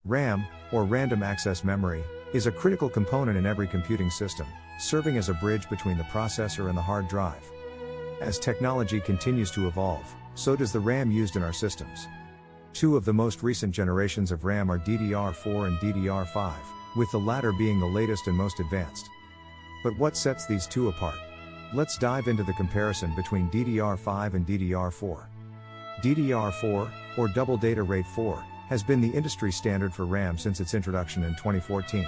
RAM, or random access memory, is a critical component in every computing system, serving as a bridge between the processor and the hard drive. As technology continues to evolve, so does the RAM used in our systems. Two of the most recent generations of RAM are DDR4 and DDR5, with the latter being the latest and most advanced. But what sets these two apart? Let's dive into the comparison between DDR5 and DDR4. DDR4, or Double Data Rate 4, has been the industry standard for RAM since its introduction in 2014.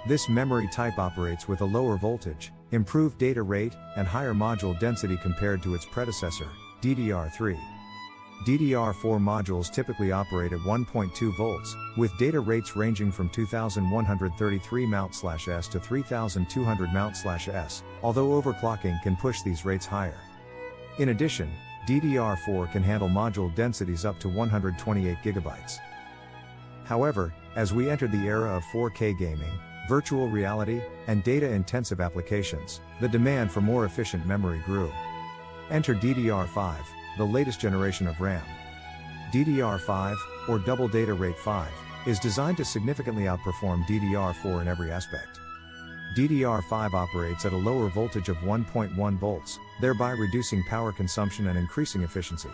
This memory type operates with a lower voltage, improved data rate, and higher module density compared to its predecessor, DDR3. DDR4 modules typically operate at 1.2 volts, with data rates ranging from 2133 mount/s to 3200 mount/s, although overclocking can push these rates higher. In addition, DDR4 can handle module densities up to 128 GB. However, as we entered the era of 4K gaming, virtual reality, and data-intensive applications, the demand for more efficient memory grew. Enter DDR5, the latest generation of RAM. DDR5, or Double Data Rate 5, is designed to significantly outperform DDR4 in every aspect. DDR5 operates at a lower voltage of 1.1 volts, thereby reducing power consumption and increasing efficiency.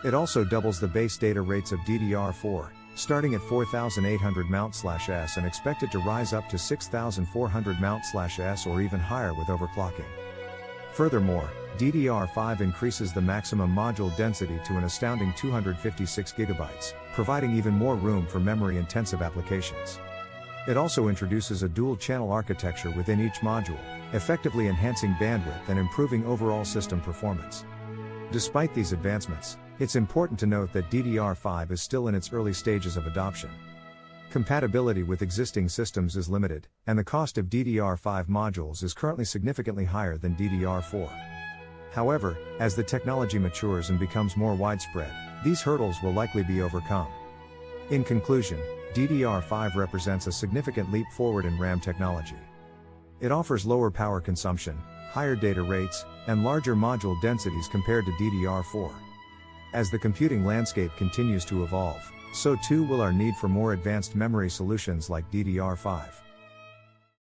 It also doubles the base data rates of DDR4, starting at 4800 mount/s and expected to rise up to 6400 mount/s or even higher with overclocking. Furthermore, DDR5 increases the maximum module density to an astounding 256 GB, providing even more room for memory-intensive applications. It also introduces a dual-channel architecture within each module, effectively enhancing bandwidth and improving overall system performance. Despite these advancements, it's important to note that DDR5 is still in its early stages of adoption. Compatibility with existing systems is limited, and the cost of DDR5 modules is currently significantly higher than DDR4. However, as the technology matures and becomes more widespread, these hurdles will likely be overcome. In conclusion, DDR5 represents a significant leap forward in RAM technology. It offers lower power consumption, higher data rates, and larger module densities compared to DDR4. As the computing landscape continues to evolve, so too will our need for more advanced memory solutions like DDR5.